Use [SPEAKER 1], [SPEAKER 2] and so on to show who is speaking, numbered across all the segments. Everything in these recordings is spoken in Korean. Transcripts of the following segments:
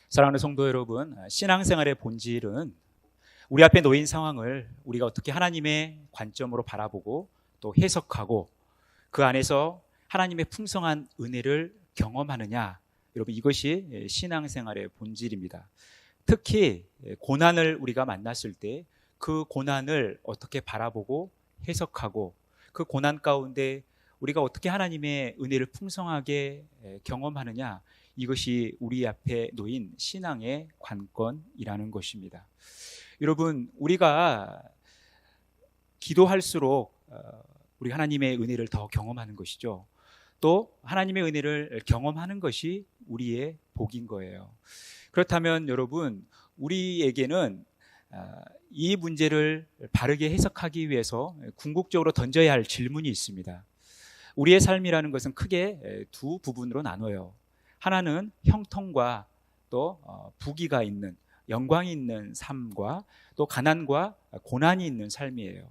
[SPEAKER 1] 사랑하는 성도 여러분, 신앙생활의 본질은 우리 앞에 놓인 상황을 우리가 어떻게 하나님의 관점으로 바라보고 또 해석하고 그 안에서 하나님의 풍성한 은혜를 경험하느냐, 여러분 이것이 신앙생활의 본질입니다. 특히 고난을 우리가 만났을 때 그 고난을 어떻게 바라보고 해석하고 그 고난 가운데 우리가 어떻게 하나님의 은혜를 풍성하게 경험하느냐, 이것이 우리 앞에 놓인 신앙의 관건이라는 것입니다. 여러분, 우리가 기도할수록 우리 하나님의 은혜를 더 경험하는 것이죠. 또 하나님의 은혜를 경험하는 것이 우리의 복인 거예요. 그렇다면 여러분, 우리에게는 이 문제를 바르게 해석하기 위해서 궁극적으로 던져야 할 질문이 있습니다. 우리의 삶이라는 것은 크게 두 부분으로 나눠요. 하나는 형통과 또 부귀가 있는, 영광이 있는 삶과 또 가난과 고난이 있는 삶이에요.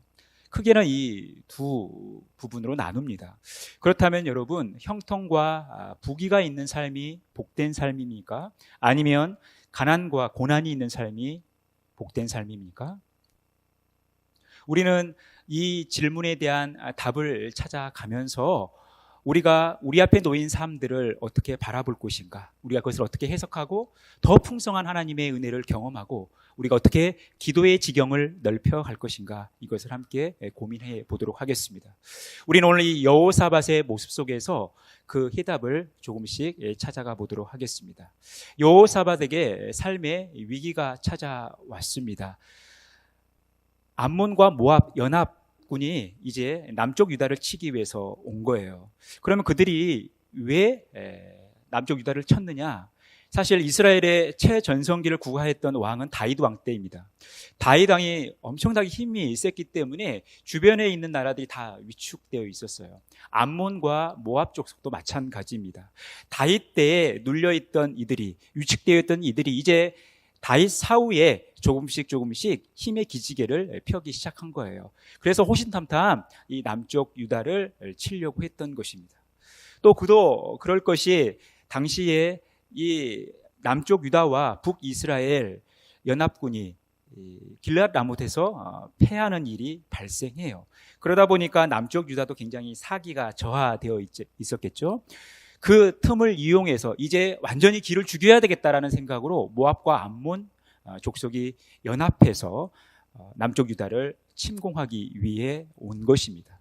[SPEAKER 1] 크게는 이 두 부분으로 나눕니다. 그렇다면 여러분, 형통과 부귀가 있는 삶이 복된 삶입니까? 아니면 가난과 고난이 있는 삶이 복된 삶입니까? 우리는 이 질문에 대한 답을 찾아가면서 우리가 우리 앞에 놓인 삶들을 어떻게 바라볼 것인가, 우리가 그것을 어떻게 해석하고 더 풍성한 하나님의 은혜를 경험하고 우리가 어떻게 기도의 지경을 넓혀갈 것인가, 이것을 함께 고민해 보도록 하겠습니다. 우리는 오늘 이 여호사밧의 모습 속에서 그 해답을 조금씩 찾아가 보도록 하겠습니다. 여호사밧에게 삶의 위기가 찾아왔습니다. 암몬과 모압 연합군이 이제 남쪽 유다를 치기 위해서 온 거예요. 그러면 그들이 왜 남쪽 유다를 쳤느냐? 사실 이스라엘의 최전성기를 구가했던 왕은 다윗 왕 때입니다. 다윗 왕이 엄청나게 힘이 셌기 때문에 주변에 있는 나라들이 다 위축되어 있었어요. 암몬과 모압 족속도 마찬가지입니다. 다윗 때에 눌려있던 이들이, 위축되어 있던 이들이 이제 다윗 사후에 조금씩 힘의 기지개를 펴기 시작한 거예요. 그래서 호신탐탐 이 남쪽 유다를 치려고 했던 것입니다. 또 그도 그럴 것이, 당시에 이 남쪽 유다와 북이스라엘 연합군이 길앗 라못에서 패하는 일이 발생해요. 그러다 보니까 남쪽 유다도 굉장히 사기가 저하되어 있었겠죠. 그 틈을 이용해서 이제 완전히 길을 죽여야 되겠다라는 생각으로 모압과 암몬 족속이 연합해서 남쪽 유다를 침공하기 위해 온 것입니다.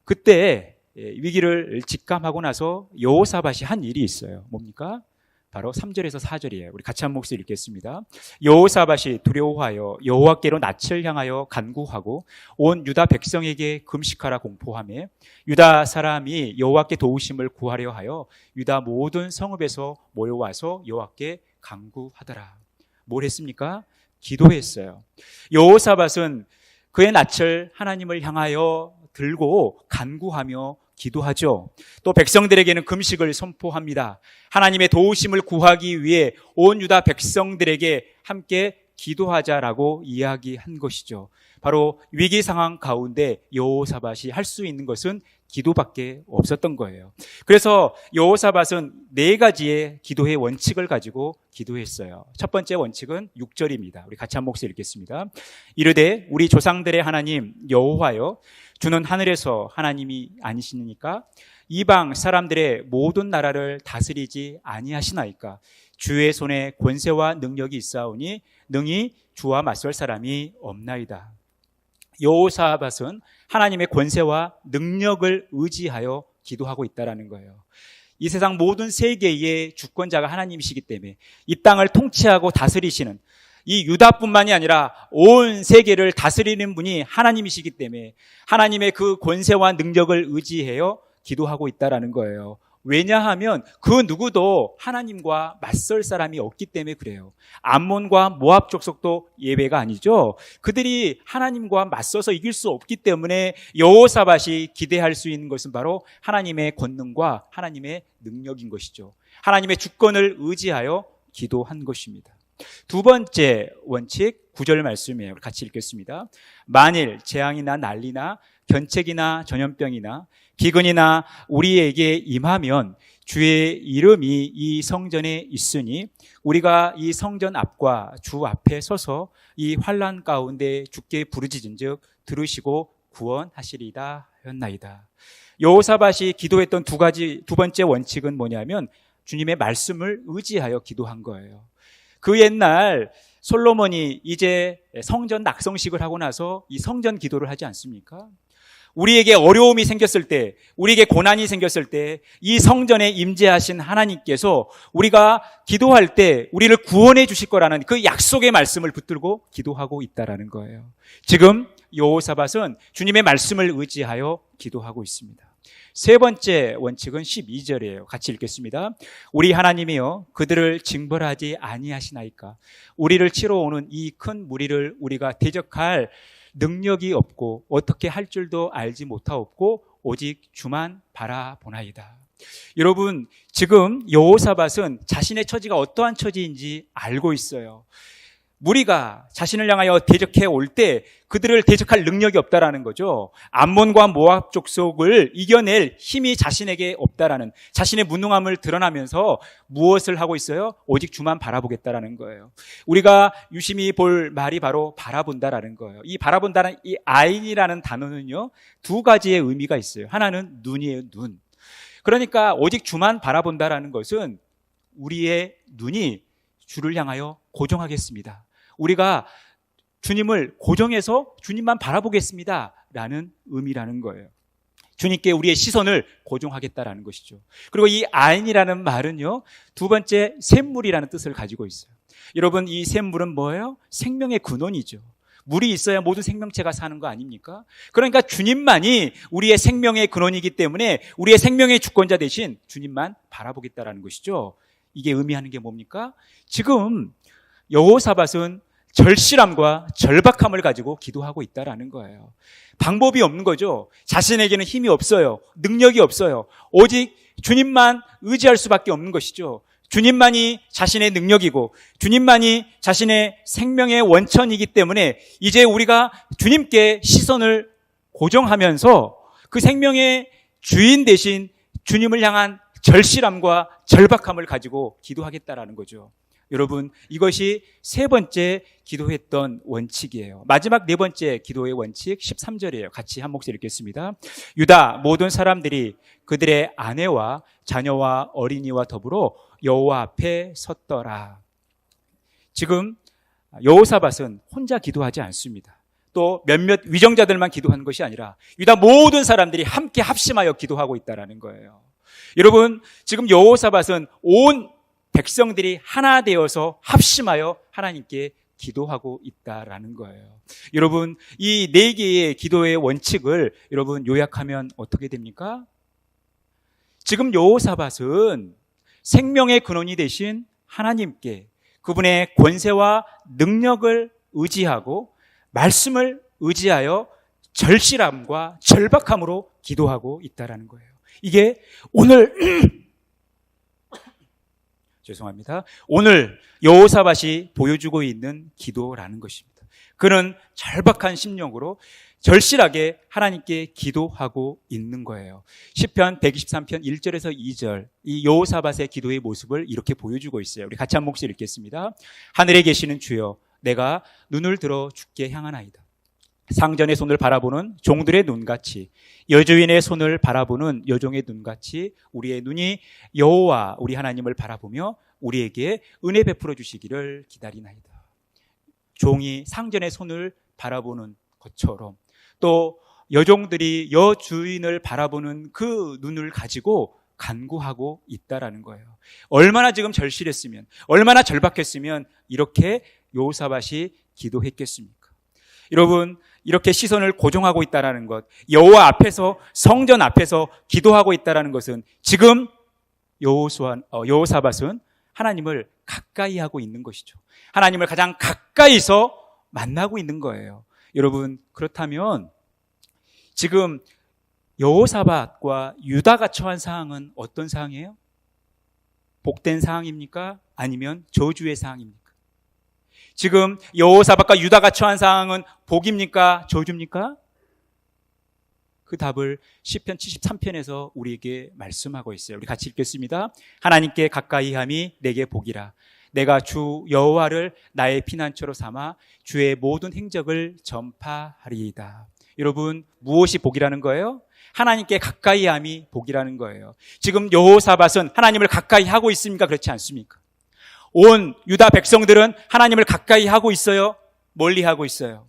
[SPEAKER 1] 그때 위기를 직감하고 나서 여호사밧이 한 일이 있어요. 뭡니까? 바로 3절에서 4절이에요. 우리 같이 한 목소리 읽겠습니다. 여호사밧이 두려워하여 여호와께로 낯을 향하여 간구하고 온 유다 백성에게 금식하라 공포하며 유다 사람이 여호와께 도우심을 구하려 하여 유다 모든 성읍에서 모여와서 여호와께 간구하더라. 뭘 했습니까? 기도했어요. 여호사밧은 그의 낯을 하나님을 향하여 들고 간구하며 기도하죠. 또 백성들에게는 금식을 선포합니다. 하나님의 도우심을 구하기 위해 온 유다 백성들에게 함께 기도하자라고 이야기한 것이죠. 바로 위기 상황 가운데 여호사밧이 할 수 있는 것은 기도밖에 없었던 거예요. 그래서 여호사밧은 4가지의 기도의 원칙을 가지고 기도했어요. 첫 번째 원칙은 6절입니다. 우리 같이 한 목소리 읽겠습니다. 이르되 우리 조상들의 하나님 여호와여, 주는 하늘에서 하나님이 아니시니까 이방 사람들의 모든 나라를 다스리지 아니하시나이까? 주의 손에 권세와 능력이 있사오니 능히 주와 맞설 사람이 없나이다. 여호사밧은 하나님의 권세와 능력을 의지하여 기도하고 있다는 거예요. 이 세상 모든 세계의 주권자가 하나님이시기 때문에 이 땅을 통치하고 다스리시는, 이 유다뿐만이 아니라 온 세계를 다스리는 분이 하나님이시기 때문에 하나님의 그 권세와 능력을 의지하여 기도하고 있다는 거예요. 왜냐하면 그 누구도 하나님과 맞설 사람이 없기 때문에 그래요. 암몬과 모압 족속도 예외가 아니죠. 그들이 하나님과 맞서서 이길 수 없기 때문에 여호사밧이 기대할 수 있는 것은 바로 하나님의 권능과 하나님의 능력인 것이죠. 하나님의 주권을 의지하여 기도한 것입니다. 두 번째 원칙, 9절 말씀이에요. 같이 읽겠습니다. 만일 재앙이나 난리나 견책이나 전염병이나 기근이나 우리에게 임하면 주의 이름이 이 성전에 있으니 우리가 이 성전 앞과 주 앞에 서서 이 환난 가운데 주께 부르짖은즉 들으시고 구원하시리다 하였나이다. 여호사밧이 기도했던 두 번째 원칙은 뭐냐면 주님의 말씀을 의지하여 기도한 거예요. 그 옛날 솔로몬이 이제 성전 낙성식을 하고 나서 이 성전 기도를 하지 않습니까? 우리에게 어려움이 생겼을 때, 우리에게 고난이 생겼을 때 이 성전에 임재하신 하나님께서 우리가 기도할 때 우리를 구원해 주실 거라는 그 약속의 말씀을 붙들고 기도하고 있다라는 거예요. 지금 여호사밧은 주님의 말씀을 의지하여 기도하고 있습니다. 세 번째 원칙은 12절이에요. 같이 읽겠습니다. 우리 하나님이여 그들을 징벌하지 아니하시나이까. 우리를 치러 오는 이 큰 무리를 우리가 대적할 능력이 없고 어떻게 할 줄도 알지 못하옵고 오직 주만 바라보나이다. 여러분, 지금 여호사밧은 자신의 처지가 어떠한 처지인지 알고 있어요. 무리가 자신을 향하여 대적해 올 때 그들을 대적할 능력이 없다라는 거죠. 암몬과 모압 족속을 이겨낼 힘이 자신에게 없다라는, 자신의 무능함을 드러나면서 무엇을 하고 있어요? 오직 주만 바라보겠다라는 거예요. 우리가 유심히 볼 말이 바로 바라본다라는 거예요. 이 바라본다는 이 아인이라는 단어는요, 두 가지의 의미가 있어요. 하나는 눈이에요, 눈. 그러니까 오직 주만 바라본다라는 것은 우리의 눈이 주를 향하여 고정하겠습니다. 우리가 주님을 고정해서 주님만 바라보겠습니다 라는 의미라는 거예요. 주님께 우리의 시선을 고정하겠다라는 것이죠. 그리고 이 아인이라는 말은요, 두 번째 샘물이라는 뜻을 가지고 있어요. 여러분, 이 샘물은 뭐예요? 생명의 근원이죠. 물이 있어야 모든 생명체가 사는 거 아닙니까? 그러니까 주님만이 우리의 생명의 근원이기 때문에 우리의 생명의 주권자 대신 주님만 바라보겠다라는 것이죠. 이게 의미하는 게 뭡니까? 지금 여호사밧은 절실함과 절박함을 가지고 기도하고 있다라는 거예요. 방법이 없는 거죠. 자신에게는 힘이 없어요. 능력이 없어요. 오직 주님만 의지할 수밖에 없는 것이죠. 주님만이 자신의 능력이고 주님만이 자신의 생명의 원천이기 때문에 이제 우리가 주님께 시선을 고정하면서 그 생명의 주인 대신 주님을 향한 절실함과 절박함을 가지고 기도하겠다라는 거죠. 여러분, 이것이 세 번째 기도했던 원칙이에요. 마지막 네 번째 기도의 원칙 13절이에요. 같이 한 목소리 읽겠습니다. 유다 모든 사람들이 그들의 아내와 자녀와 어린이와 더불어 여호와 앞에 섰더라. 지금 여호사밧은 혼자 기도하지 않습니다. 또 몇몇 위정자들만 기도하는 것이 아니라 유다 모든 사람들이 함께 합심하여 기도하고 있다는 거예요. 여러분, 지금 여호사밧은 온 백성들이 하나 되어서 합심하여 하나님께 기도하고 있다라는 거예요. 여러분, 이 네 개의 기도의 원칙을 여러분 요약하면 어떻게 됩니까? 지금 여호사밧은 생명의 근원이 되신 하나님께 그분의 권세와 능력을 의지하고 말씀을 의지하여 절실함과 절박함으로 기도하고 있다라는 거예요. 이게 오늘 죄송합니다. 오늘 여호사밧이 보여주고 있는 기도라는 것입니다. 그는 절박한 심령으로 절실하게 하나님께 기도하고 있는 거예요. 시편 123편 1절에서 2절, 이 여호사밧의 기도의 모습을 이렇게 보여주고 있어요. 우리 같이 한 목소리 읽겠습니다. 하늘에 계시는 주여, 내가 눈을 들어 주께 향하나이다. 상전의 손을 바라보는 종들의 눈같이, 여주인의 손을 바라보는 여종의 눈같이 우리의 눈이 여호와 우리 하나님을 바라보며 우리에게 은혜 베풀어 주시기를 기다리나이다. 종이 상전의 손을 바라보는 것처럼 또 여종들이 여주인을 바라보는 그 눈을 가지고 간구하고 있다라는 거예요. 얼마나 지금 절실했으면, 얼마나 절박했으면 이렇게 여호사밧이 기도했겠습니까? 여러분, 이렇게 시선을 고정하고 있다는 것, 여호와 앞에서, 성전 앞에서 기도하고 있다는 것은 지금 여호사밧은 하나님을 가까이 하고 있는 것이죠. 하나님을 가장 가까이서 만나고 있는 거예요. 여러분, 그렇다면 지금 여호사밧과 유다가 처한 상황은 어떤 상황이에요? 복된 상황입니까? 아니면 저주의 상황입니까? 지금 여호사밧과 유다가 처한 상황은 복입니까? 저주입니까? 그 답을 시편 73편에서 우리에게 말씀하고 있어요. 우리 같이 읽겠습니다. 하나님께 가까이함이 내게 복이라. 내가 주 여호와를 나의 피난처로 삼아 주의 모든 행적을 전파하리이다. 여러분, 무엇이 복이라는 거예요? 하나님께 가까이함이 복이라는 거예요. 지금 여호사밧은 하나님을 가까이 하고 있습니까? 그렇지 않습니까? 온 유다 백성들은 하나님을 가까이 하고 있어요? 멀리 하고 있어요?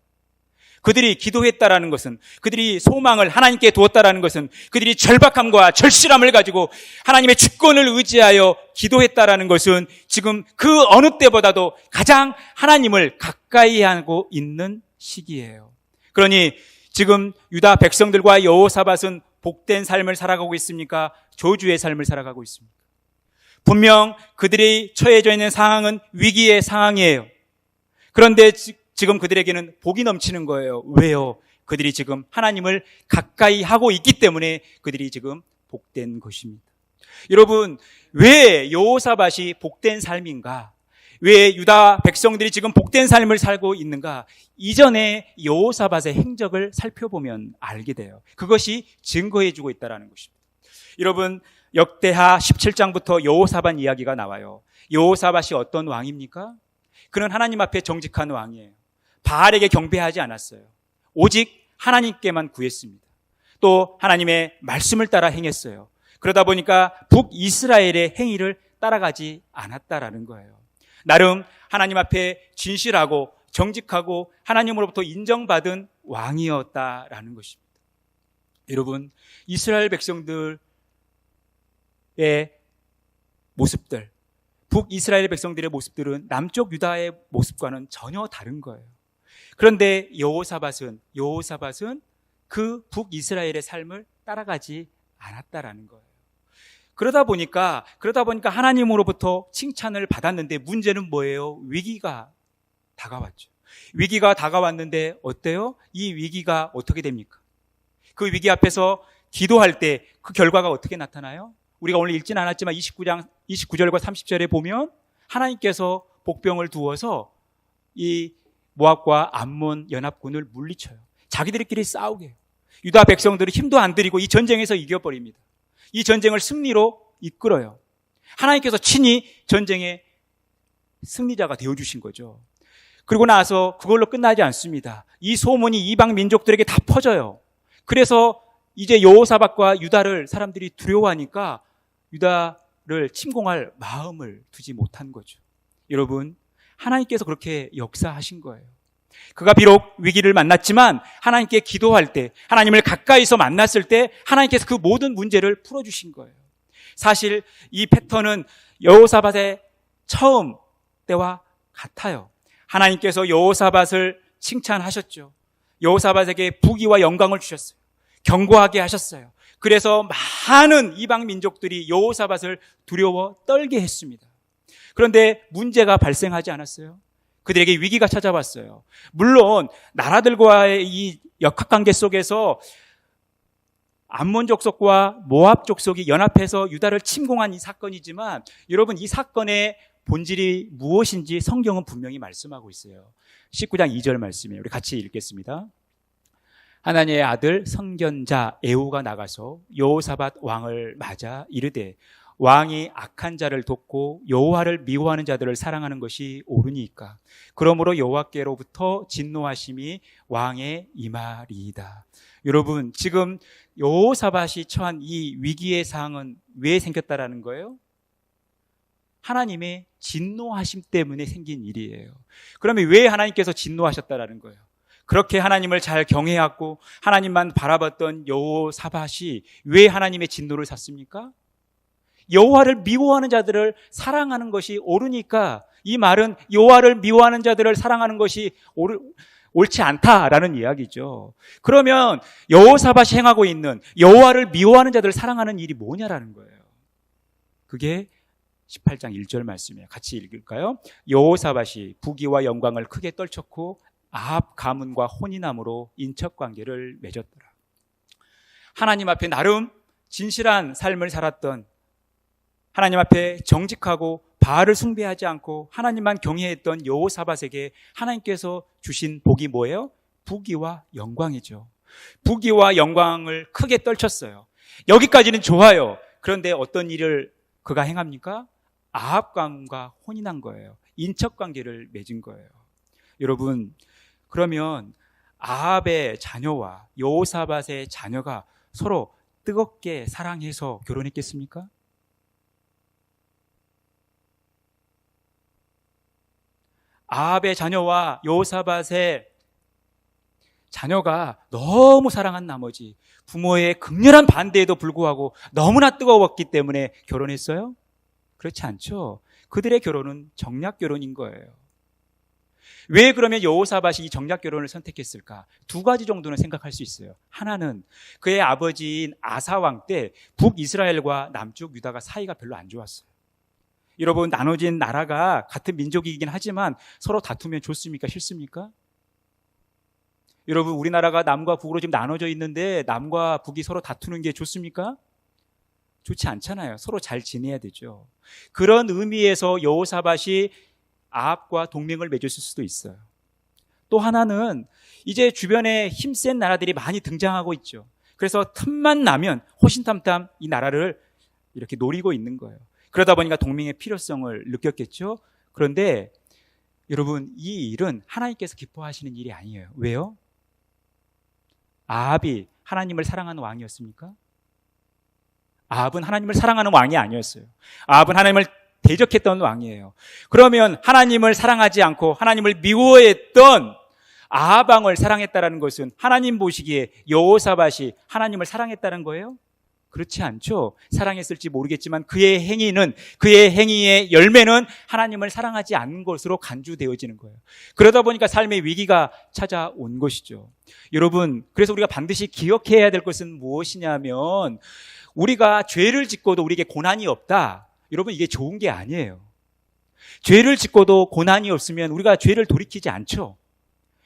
[SPEAKER 1] 그들이 기도했다라는 것은, 그들이 소망을 하나님께 두었다라는 것은, 그들이 절박함과 절실함을 가지고 하나님의 주권을 의지하여 기도했다라는 것은 지금 그 어느 때보다도 가장 하나님을 가까이 하고 있는 시기예요. 그러니 지금 유다 백성들과 여호사밧은 복된 삶을 살아가고 있습니까? 저주의 삶을 살아가고 있습니까? 분명 그들이 처해져 있는 상황은 위기의 상황이에요. 그런데 지금 그들에게는 복이 넘치는 거예요. 왜요? 그들이 지금 하나님을 가까이 하고 있기 때문에 그들이 지금 복된 것입니다. 여러분, 왜 여호사밧이 복된 삶인가? 왜 유다 백성들이 지금 복된 삶을 살고 있는가? 이전에 여호사밧의 행적을 살펴보면 알게 돼요. 그것이 증거해주고 있다는 것입니다. 여러분, 역대하 17장부터 여호사밧 이야기가 나와요. 여호사밧이 어떤 왕입니까? 그는 하나님 앞에 정직한 왕이에요. 바알에게 경배하지 않았어요. 오직 하나님께만 구했습니다. 또 하나님의 말씀을 따라 행했어요. 그러다 보니까 북이스라엘의 행위를 따라가지 않았다라는 거예요. 나름 하나님 앞에 진실하고 정직하고 하나님으로부터 인정받은 왕이었다라는 것입니다. 여러분, 이스라엘 백성들의 모습들, 북이스라엘 백성들의 모습들은 남쪽 유다의 모습과는 전혀 다른 거예요. 그런데 여호사밧은 그 북이스라엘의 삶을 따라가지 않았다라는 거예요. 그러다 보니까 하나님으로부터 칭찬을 받았는데 문제는 뭐예요? 위기가 다가왔죠. 위기가 다가왔는데 어때요? 이 위기가 어떻게 됩니까? 그 위기 앞에서 기도할 때 그 결과가 어떻게 나타나요? 우리가 오늘 읽지는 않았지만 29장 29절과 30절에 보면 하나님께서 복병을 두어서 이 모압과 암몬 연합군을 물리쳐요. 자기들끼리 싸우게 해요. 유다 백성들이 힘도 안 들이고 이 전쟁에서 이겨버립니다. 이 전쟁을 승리로 이끌어요. 하나님께서 친히 전쟁의 승리자가 되어주신 거죠. 그리고 나서 그걸로 끝나지 않습니다. 이 소문이 이방 민족들에게 다 퍼져요. 그래서 이제 여호사밧과 유다를 사람들이 두려워하니까 유다를 침공할 마음을 두지 못한 거죠. 여러분, 하나님께서 그렇게 역사하신 거예요. 그가 비록 위기를 만났지만 하나님께 기도할 때, 하나님을 가까이서 만났을 때 하나님께서 그 모든 문제를 풀어주신 거예요. 사실 이 패턴은 여호사밧의 처음 때와 같아요. 하나님께서 여호사밧을 칭찬하셨죠. 여호사밧에게 부귀와 영광을 주셨어요. 견고하게 하셨어요. 그래서 많은 이방 민족들이 여호사밧을 두려워 떨게 했습니다. 그런데 문제가 발생하지 않았어요. 그들에게 위기가 찾아왔어요. 물론 나라들과의 이 역학관계 속에서 암몬 족속과 모압 족속이 연합해서 유다를 침공한 이 사건이지만 여러분, 이 사건의 본질이 무엇인지 성경은 분명히 말씀하고 있어요. 19장 2절 말씀이에요. 우리 같이 읽겠습니다. 하나님의 아들 선견자 에후가 나가서 여호사밧 왕을 맞아 이르되 왕이 악한 자를 돕고 여호와를 미워하는 자들을 사랑하는 것이 옳으니까 그러므로 여호와께로부터 진노하심이 왕의 임하리이다. 여러분, 지금 여호사밧이 처한 이 위기의 상황은 왜 생겼다라는 거예요? 하나님의 진노하심 때문에 생긴 일이에요. 그러면 왜 하나님께서 진노하셨다라는 거예요? 그렇게 하나님을 잘 경외하고 하나님만 바라봤던 여호사밧이 왜 하나님의 진노를 샀습니까? 여호와를 미워하는 자들을 사랑하는 것이 옳으니까, 이 말은 여호와를 미워하는 자들을 사랑하는 것이 옳지 않다라는 이야기죠. 그러면 여호사밧이 행하고 있는 여호와를 미워하는 자들을 사랑하는 일이 뭐냐라는 거예요. 그게 18장 1절 말씀이에요. 같이 읽을까요? 여호사밧이 부귀와 영광을 크게 떨쳤고 아합 가문과 혼인함으로 인척관계를 맺었더라. 하나님 앞에 나름 진실한 삶을 살았던, 하나님 앞에 정직하고 바알을 숭배하지 않고 하나님만 경외했던 여호사밧에게 하나님께서 주신 복이 뭐예요? 부귀와 영광이죠. 부귀와 영광을 크게 떨쳤어요. 여기까지는 좋아요. 그런데 어떤 일을 그가 행합니까? 아합 왕과 혼인한 거예요. 인척관계를 맺은 거예요. 여러분, 그러면 아합의 자녀와 여호사밧의 자녀가 서로 뜨겁게 사랑해서 결혼했겠습니까? 아합의 자녀와 여호사밧의 자녀가 너무 사랑한 나머지 부모의 극렬한 반대에도 불구하고 너무나 뜨거웠기 때문에 결혼했어요? 그렇지 않죠. 그들의 결혼은 정략 결혼인 거예요. 왜 그러면 여호사밧이 이 정략 결혼을 선택했을까? 두 가지 정도는 생각할 수 있어요. 하나는 그의 아버지인 아사왕 때 북이스라엘과 남쪽 유다가 사이가 별로 안 좋았어요. 여러분, 나눠진 나라가 같은 민족이긴 하지만 서로 다투면 좋습니까? 싫습니까? 여러분, 우리나라가 남과 북으로 지금 나눠져 있는데 남과 북이 서로 다투는 게 좋습니까? 좋지 않잖아요. 서로 잘 지내야 되죠. 그런 의미에서 여호사밧이 아합과 동맹을 맺었을 수도 있어요. 또 하나는 이제 주변에 힘센 나라들이 많이 등장하고 있죠. 그래서 틈만 나면 호신탐탐 이 나라를 이렇게 노리고 있는 거예요. 그러다 보니까 동맹의 필요성을 느꼈겠죠. 그런데 여러분, 이 일은 하나님께서 기뻐하시는 일이 아니에요. 왜요? 아합이 하나님을 사랑하는 왕이었습니까? 아합은 하나님을 사랑하는 왕이 아니었어요. 아합은 하나님을 대적했던 왕이에요. 그러면 하나님을 사랑하지 않고 하나님을 미워했던 아합 왕을 사랑했다는 것은 하나님 보시기에 여호사밧이 하나님을 사랑했다는 거예요? 그렇지 않죠. 사랑했을지 모르겠지만 그의 행위의 열매는 하나님을 사랑하지 않는 것으로 간주되어지는 거예요. 그러다 보니까 삶의 위기가 찾아온 것이죠. 여러분, 그래서 우리가 반드시 기억해야 될 것은 무엇이냐면 우리가 죄를 짓고도 우리에게 고난이 없다. 여러분, 이게 좋은 게 아니에요. 죄를 짓고도 고난이 없으면 우리가 죄를 돌이키지 않죠.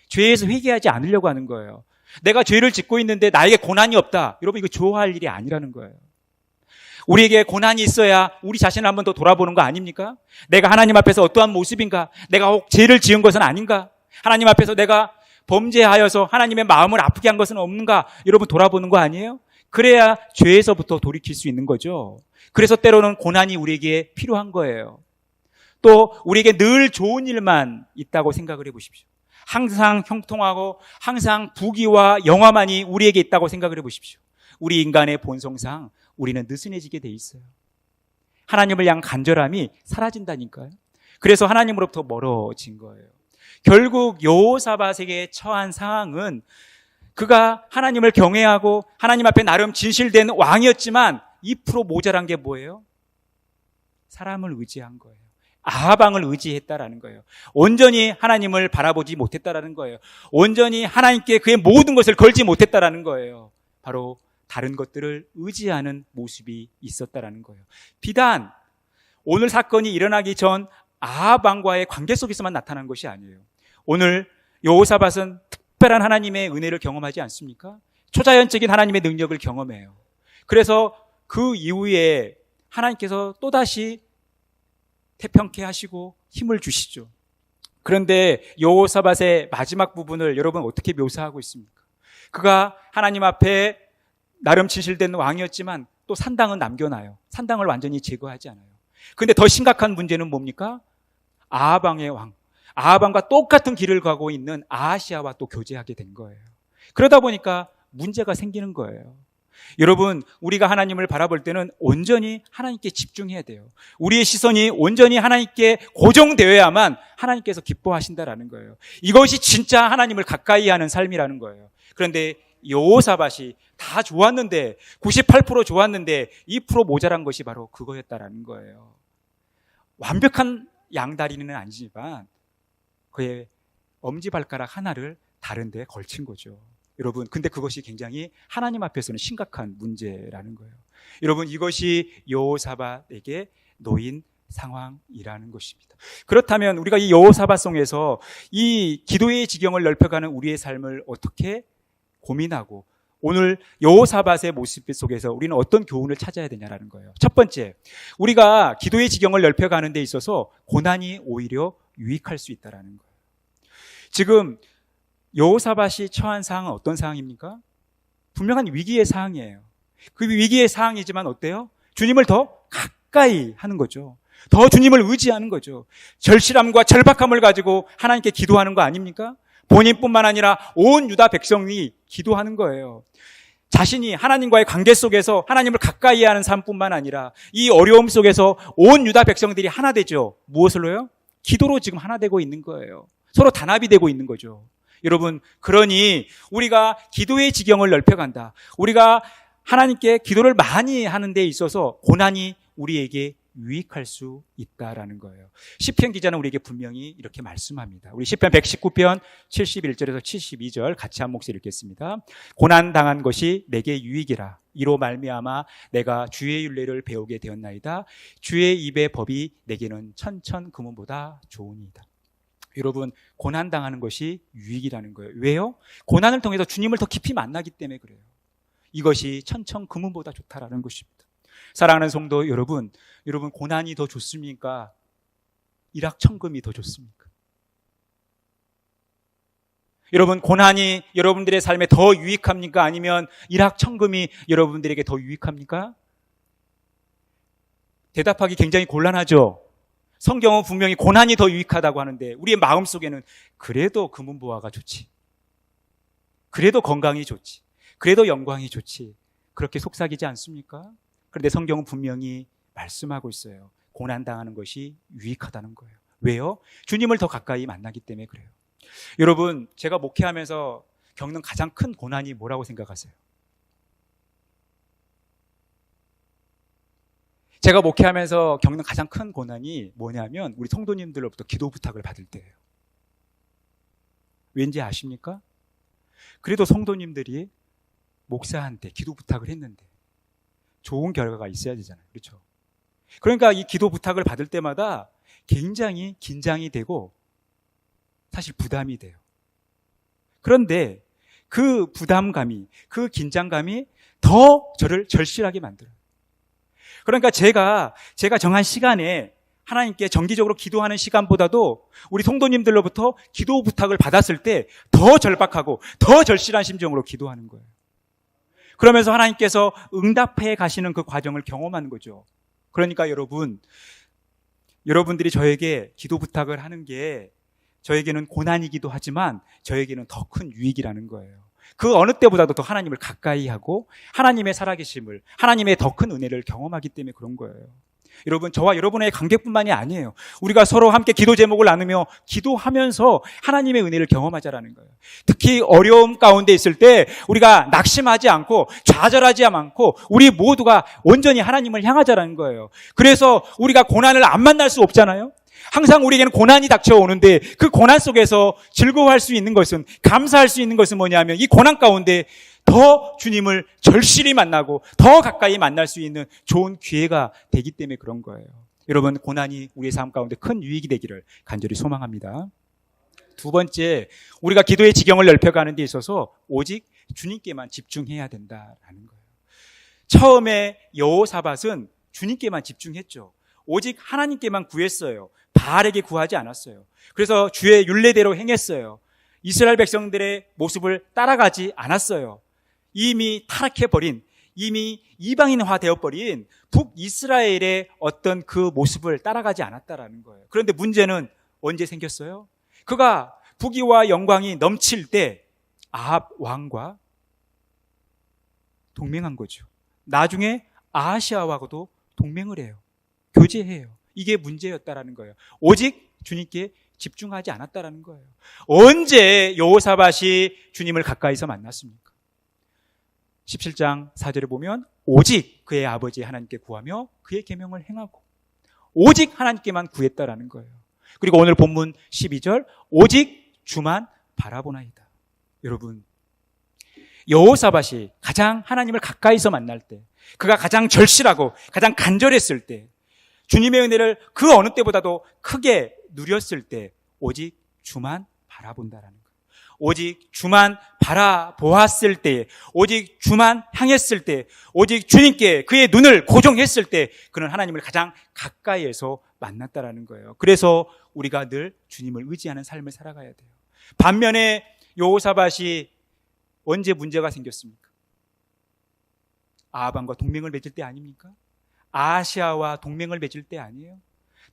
[SPEAKER 1] 죄에서 회개하지 않으려고 하는 거예요. 내가 죄를 짓고 있는데 나에게 고난이 없다. 여러분, 이거 좋아할 일이 아니라는 거예요. 우리에게 고난이 있어야 우리 자신을 한번 더 돌아보는 거 아닙니까? 내가 하나님 앞에서 어떠한 모습인가? 내가 혹 죄를 지은 것은 아닌가? 하나님 앞에서 내가 범죄하여서 하나님의 마음을 아프게 한 것은 없는가? 여러분, 돌아보는 거 아니에요? 그래야 죄에서부터 돌이킬 수 있는 거죠. 그래서 때로는 고난이 우리에게 필요한 거예요. 또 우리에게 늘 좋은 일만 있다고 생각을 해보십시오. 항상 형통하고 항상 부귀와 영화만이 우리에게 있다고 생각을 해보십시오. 우리 인간의 본성상 우리는 느슨해지게 돼 있어요. 하나님을 향한 간절함이 사라진다니까요. 그래서 하나님으로부터 멀어진 거예요. 결국 여호사밧에게 처한 상황은 그가 하나님을 경외하고 하나님 앞에 나름 진실된 왕이었지만 2% 모자란 게 뭐예요? 사람을 의지한 거예요. 아합 왕을 의지했다라는 거예요. 온전히 하나님을 바라보지 못했다라는 거예요. 온전히 하나님께 그의 모든 것을 걸지 못했다라는 거예요. 바로 다른 것들을 의지하는 모습이 있었다라는 거예요. 비단 오늘 사건이 일어나기 전 아합 왕과의 관계 속에서만 나타난 것이 아니에요. 오늘 여호사밧은 특별한 하나님의 은혜를 경험하지 않습니까? 초자연적인 하나님의 능력을 경험해요. 그래서 그 이후에 하나님께서 또다시 태평케 하시고 힘을 주시죠. 그런데 여호사밧의 마지막 부분을 여러분 어떻게 묘사하고 있습니까? 그가 하나님 앞에 나름 진실된 왕이었지만 또 산당은 남겨놔요. 산당을 완전히 제거하지 않아요. 그런데 더 심각한 문제는 뭡니까? 아합 왕의 왕, 아합 왕과 똑같은 길을 가고 있는 아하시아와 또 교제하게 된 거예요. 그러다 보니까 문제가 생기는 거예요. 여러분, 우리가 하나님을 바라볼 때는 온전히 하나님께 집중해야 돼요. 우리의 시선이 온전히 하나님께 고정되어야만 하나님께서 기뻐하신다라는 거예요. 이것이 진짜 하나님을 가까이 하는 삶이라는 거예요. 그런데 여호사밧이 다 좋았는데 98% 좋았는데 2% 모자란 것이 바로 그거였다라는 거예요. 완벽한 양다리는 아니지만 그의 엄지발가락 하나를 다른 데에 걸친 거죠. 여러분, 근데 그것이 굉장히 하나님 앞에서는 심각한 문제라는 거예요. 여러분, 이것이 여호사밧에게 놓인 상황이라는 것입니다. 그렇다면 우리가 이 여호사밧송에서 이 기도의 지경을 넓혀가는 우리의 삶을 어떻게 고민하고 오늘 여호사밧의 모습 속에서 우리는 어떤 교훈을 찾아야 되냐라는 거예요. 첫 번째, 우리가 기도의 지경을 넓혀가는 데 있어서 고난이 오히려 유익할 수 있다는 거예요. 지금 여호사밧이 처한 상황은 어떤 상황입니까? 분명한 위기의 상황이에요. 그 위기의 상황이지만 어때요? 주님을 더 가까이 하는 거죠. 더 주님을 의지하는 거죠. 절실함과 절박함을 가지고 하나님께 기도하는 거 아닙니까? 본인뿐만 아니라 온 유다 백성이 기도하는 거예요. 자신이 하나님과의 관계 속에서 하나님을 가까이 하는 삶뿐만 아니라 이 어려움 속에서 온 유다 백성들이 하나 되죠. 무엇을로요? 기도로 지금 하나 되고 있는 거예요. 서로 단합이 되고 있는 거죠. 여러분, 그러니 우리가 기도의 지경을 넓혀간다. 우리가 하나님께 기도를 많이 하는 데 있어서 고난이 우리에게 유익할 수 있다라는 거예요. 시편 기자는 우리에게 분명히 이렇게 말씀합니다. 우리 시편 119편 71절에서 72절 같이 한 목소리 읽겠습니다. 고난 당한 것이 내게 유익이라. 이로 말미암아 내가 주의 율례를 배우게 되었나이다. 주의 입의 법이 내게는 천천 금은보다 좋으니이다. 여러분, 고난 당하는 것이 유익이라는 거예요. 왜요? 고난을 통해서 주님을 더 깊이 만나기 때문에 그래요. 이것이 천천 금은보다 좋다라는 것입니다. 사랑하는 성도 여러분, 고난이 더 좋습니까? 일확천금이 더 좋습니까? 여러분, 고난이 여러분들의 삶에 더 유익합니까? 아니면 일확천금이 여러분들에게 더 유익합니까? 대답하기 굉장히 곤란하죠. 성경은 분명히 고난이 더 유익하다고 하는데 우리의 마음속에는 그래도 금은보화가 좋지, 그래도 건강이 좋지, 그래도 영광이 좋지, 그렇게 속삭이지 않습니까? 그런데 성경은 분명히 말씀하고 있어요. 고난당하는 것이 유익하다는 거예요. 왜요? 주님을 더 가까이 만나기 때문에 그래요. 여러분, 제가 목회하면서 겪는 가장 큰 고난이 뭐라고 생각하세요? 제가 목회하면서 겪는 가장 큰 고난이 뭐냐면 우리 성도님들로부터 기도 부탁을 받을 때예요. 왠지 아십니까? 그래도 성도님들이 목사한테 기도 부탁을 했는데 좋은 결과가 있어야 되잖아요. 그렇죠? 그러니까 이 기도 부탁을 받을 때마다 굉장히 긴장이 되고 사실 부담이 돼요. 그런데 그 부담감이, 그 긴장감이 더 저를 절실하게 만들어요. 그러니까 제가 정한 시간에 하나님께 정기적으로 기도하는 시간보다도 우리 성도님들로부터 기도 부탁을 받았을 때 더 절박하고 더 절실한 심정으로 기도하는 거예요. 그러면서 하나님께서 응답해 가시는 그 과정을 경험하는 거죠. 그러니까 여러분들이 저에게 기도 부탁을 하는 게 저에게는 고난이기도 하지만 저에게는 더 큰 유익이라는 거예요. 그 어느 때보다도 더 하나님을 가까이 하고 하나님의 살아계심을, 하나님의 더 큰 은혜를 경험하기 때문에 그런 거예요. 여러분, 저와 여러분의 관계뿐만이 아니에요. 우리가 서로 함께 기도 제목을 나누며 기도하면서 하나님의 은혜를 경험하자라는 거예요. 특히 어려움 가운데 있을 때 우리가 낙심하지 않고 좌절하지 않고 우리 모두가 온전히 하나님을 향하자라는 거예요. 그래서 우리가 고난을 안 만날 수 없잖아요. 항상 우리에게는 고난이 닥쳐오는데 그 고난 속에서 즐거워할 수 있는 것은, 감사할 수 있는 것은 뭐냐면 이 고난 가운데 더 주님을 절실히 만나고 더 가까이 만날 수 있는 좋은 기회가 되기 때문에 그런 거예요. 여러분, 고난이 우리의 삶 가운데 큰 유익이 되기를 간절히 소망합니다. 두 번째, 우리가 기도의 지경을 넓혀가는 데 있어서 오직 주님께만 집중해야 된다라는 거예요. 처음에 여호사밧은 주님께만 집중했죠. 오직 하나님께만 구했어요. 바알에게 구하지 않았어요. 그래서 주의 율례대로 행했어요. 이스라엘 백성들의 모습을 따라가지 않았어요. 이미 타락해버린, 이미 이방인화 되어버린 북이스라엘의 어떤 그 모습을 따라가지 않았다라는 거예요. 그런데 문제는 언제 생겼어요? 그가 부귀와 영광이 넘칠 때 아합 왕과 동맹한 거죠. 나중에 아하시아와도 동맹을 해요. 교제해요. 이게 문제였다라는 거예요. 오직 주님께 집중하지 않았다라는 거예요. 언제 여호사밧이 주님을 가까이서 만났습니까? 17장 4절에 보면 오직 그의 아버지 하나님께 구하며 그의 계명을 행하고 오직 하나님께만 구했다라는 거예요. 그리고 오늘 본문 12절 오직 주만 바라보나이다. 여러분, 여호사밧이 가장 하나님을 가까이서 만날 때, 그가 가장 절실하고 가장 간절했을 때, 주님의 은혜를 그 어느 때보다도 크게 누렸을 때 오직 주만 바라본다라는 거예요. 오직 주만 바라보았을 때, 오직 주만 향했을 때, 오직 주님께 그의 눈을 고정했을 때 그는 하나님을 가장 가까이에서 만났다라는 거예요. 그래서 우리가 늘 주님을 의지하는 삶을 살아가야 돼요. 반면에 여호사밧이 언제 문제가 생겼습니까? 아합과 동맹을 맺을 때 아닙니까? 아시아와 동맹을 맺을 때 아니에요?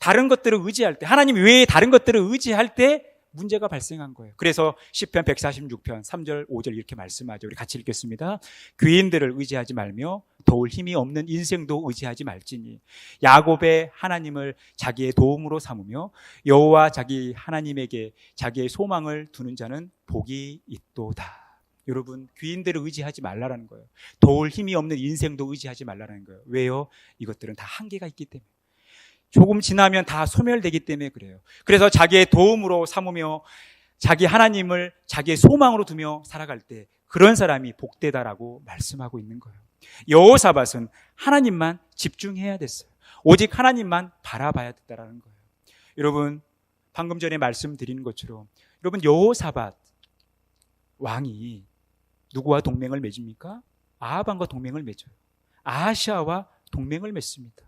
[SPEAKER 1] 다른 것들을 의지할 때, 하나님 외에 다른 것들을 의지할 때 문제가 발생한 거예요. 그래서 시편 146편 3절 5절 이렇게 말씀하죠. 우리 같이 읽겠습니다. 귀인들을 의지하지 말며 도울 힘이 없는 인생도 의지하지 말지니 야곱의 하나님을 자기의 도움으로 삼으며 여호와 자기 하나님에게 자기의 소망을 두는 자는 복이 있도다. 여러분, 귀인들을 의지하지 말라라는 거예요. 도울 힘이 없는 인생도 의지하지 말라는 거예요. 왜요? 이것들은 다 한계가 있기 때문에. 조금 지나면 다 소멸되기 때문에 그래요. 그래서 자기의 도움으로 삼으며 자기 하나님을 자기의 소망으로 두며 살아갈 때 그런 사람이 복되다라고 말씀하고 있는 거예요. 여호사밧은 하나님만 집중해야 됐어요. 오직 하나님만 바라봐야 됐다라는 거예요. 여러분, 방금 전에 말씀드린 것처럼 여러분, 여호사밧 왕이 누구와 동맹을 맺습니까? 아합과 동맹을 맺어요. 아하시아와 동맹을 맺습니다.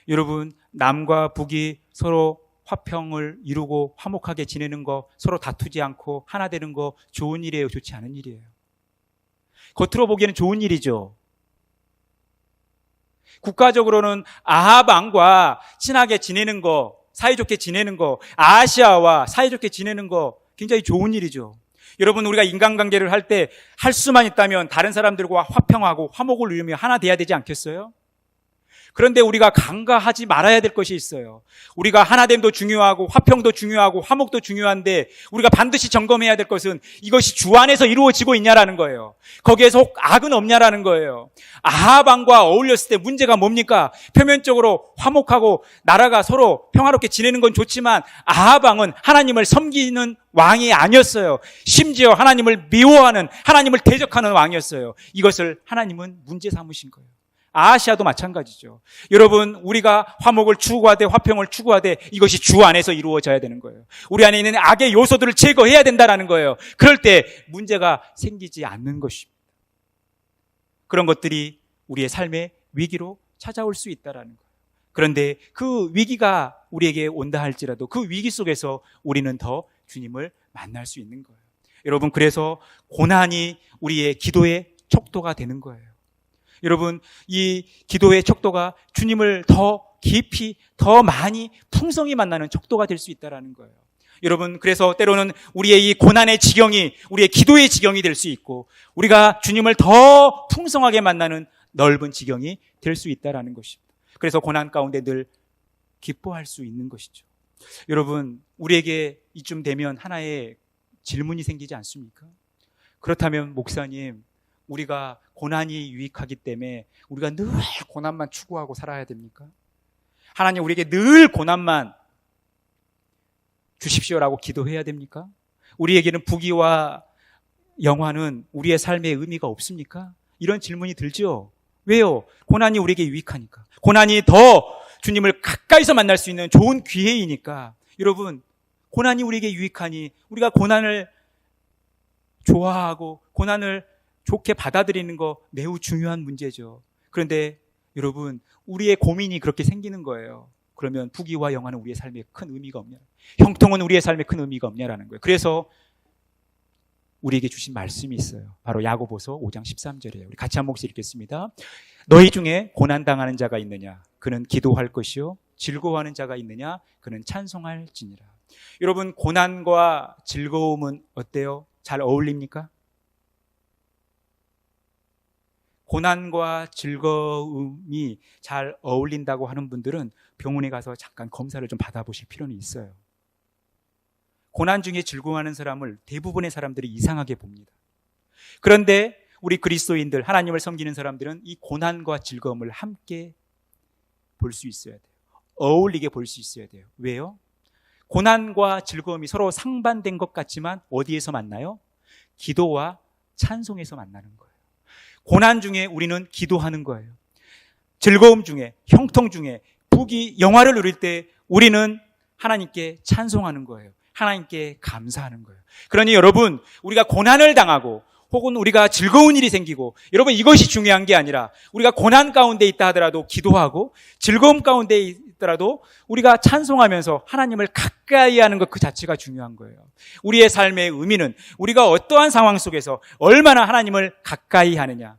[SPEAKER 1] 여러분, 남과 북이 서로 화평을 이루고 화목하게 지내는 거, 서로 다투지 않고 하나 되는 거 좋은 일이에요? 좋지 않은 일이에요? 겉으로 보기에는 좋은 일이죠. 국가적으로는 아합 왕과 친하게 지내는 거, 사이좋게 지내는 거, 아하시아와 사이좋게 지내는 거 굉장히 좋은 일이죠. 여러분, 우리가 인간관계를 할 때 할 수만 있다면 다른 사람들과 화평하고 화목을 이루며 하나 돼야 되지 않겠어요? 그런데 우리가 간과하지 말아야 될 것이 있어요. 우리가 하나됨도 중요하고 화평도 중요하고 화목도 중요한데 우리가 반드시 점검해야 될 것은 이것이 주 안에서 이루어지고 있냐라는 거예요. 거기에서 혹 악은 없냐라는 거예요. 아합 왕과 어울렸을 때 문제가 뭡니까? 표면적으로 화목하고 나라가 서로 평화롭게 지내는 건 좋지만 아합 왕은 하나님을 섬기는 왕이 아니었어요. 심지어 하나님을 미워하는, 하나님을 대적하는 왕이었어요. 이것을 하나님은 문제 삼으신 거예요. 아하시아도 마찬가지죠. 여러분, 우리가 화목을 추구하되 화평을 추구하되 이것이 주 안에서 이루어져야 되는 거예요. 우리 안에 있는 악의 요소들을 제거해야 된다는 거예요. 그럴 때 문제가 생기지 않는 것입니다. 그런 것들이 우리의 삶의 위기로 찾아올 수 있다는 거예요. 그런데 그 위기가 우리에게 온다 할지라도 그 위기 속에서 우리는 더 주님을 만날 수 있는 거예요. 여러분, 그래서 고난이 우리의 기도의 척도가 되는 거예요. 여러분, 이 기도의 척도가 주님을 더 깊이, 더 많이 풍성히 만나는 척도가 될 수 있다는 거예요. 여러분, 그래서 때로는 우리의 이 고난의 지경이 우리의 기도의 지경이 될 수 있고 우리가 주님을 더 풍성하게 만나는 넓은 지경이 될 수 있다는 것입니다. 그래서 고난 가운데 늘 기뻐할 수 있는 것이죠. 여러분, 우리에게 이쯤 되면 하나의 질문이 생기지 않습니까? 그렇다면 목사님, 우리가 고난이 유익하기 때문에 우리가 늘 고난만 추구하고 살아야 됩니까? 하나님, 우리에게 늘 고난만 주십시오라고 기도해야 됩니까? 우리에게는 부귀와 영화는 우리의 삶에 의미가 없습니까? 이런 질문이 들죠. 왜요? 고난이 우리에게 유익하니까. 고난이 더 주님을 가까이서 만날 수 있는 좋은 기회이니까. 여러분, 고난이 우리에게 유익하니 우리가 고난을 좋아하고 고난을 좋게 받아들이는 거 매우 중요한 문제죠. 그런데 여러분, 우리의 고민이 그렇게 생기는 거예요. 그러면 부귀와 영화는 우리의 삶에 큰 의미가 없냐, 형통은 우리의 삶에 큰 의미가 없냐라는 거예요. 그래서 우리에게 주신 말씀이 있어요. 바로 야고보서 5장 13절이에요. 우리 같이 한 목소리 읽겠습니다. 너희 중에 고난당하는 자가 있느냐? 그는 기도할 것이요. 즐거워하는 자가 있느냐? 그는 찬송할지니라. 여러분, 고난과 즐거움은 어때요? 잘 어울립니까? 고난과 즐거움이 잘 어울린다고 하는 분들은 병원에 가서 잠깐 검사를 좀 받아보실 필요는 있어요. 고난 중에 즐거워하는 사람을 대부분의 사람들이 이상하게 봅니다. 그런데 우리 그리스도인들, 하나님을 섬기는 사람들은 이 고난과 즐거움을 함께 볼 수 있어야 돼요. 어울리게 볼 수 있어야 돼요. 왜요? 고난과 즐거움이 서로 상반된 것 같지만 어디에서 만나요? 기도와 찬송에서 만나는 거예요. 고난 중에 우리는 기도하는 거예요. 즐거움 중에, 형통 중에, 부귀, 영화를 누릴 때 우리는 하나님께 찬송하는 거예요. 하나님께 감사하는 거예요. 그러니 여러분, 우리가 고난을 당하고 혹은 우리가 즐거운 일이 생기고, 여러분, 이것이 중요한 게 아니라 우리가 고난 가운데 있다 하더라도 기도하고 즐거움 가운데 있더라도 우리가 찬송하면서 하나님을 가까이 하는 것 그 자체가 중요한 거예요. 우리의 삶의 의미는 우리가 어떠한 상황 속에서 얼마나 하나님을 가까이 하느냐,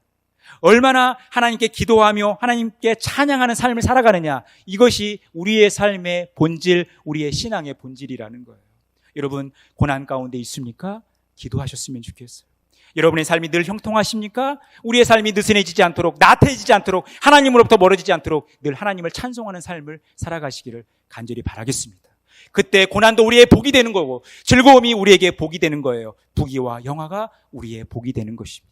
[SPEAKER 1] 얼마나 하나님께 기도하며 하나님께 찬양하는 삶을 살아가느냐, 이것이 우리의 삶의 본질, 우리의 신앙의 본질이라는 거예요. 여러분, 고난 가운데 있습니까? 기도하셨으면 좋겠어요. 여러분의 삶이 늘 형통하십니까? 우리의 삶이 느슨해지지 않도록, 나태해지지 않도록, 하나님으로부터 멀어지지 않도록 늘 하나님을 찬송하는 삶을 살아가시기를 간절히 바라겠습니다. 그때 고난도 우리의 복이 되는 거고 즐거움이 우리에게 복이 되는 거예요. 부귀와 영화가 우리의 복이 되는 것입니다.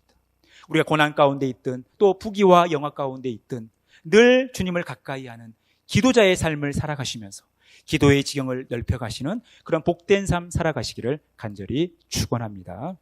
[SPEAKER 1] 우리가 고난 가운데 있든 또 부귀와 영화 가운데 있든 늘 주님을 가까이 하는 기도자의 삶을 살아가시면서 기도의 지경을 넓혀가시는 그런 복된 삶 살아가시기를 간절히 축원합니다.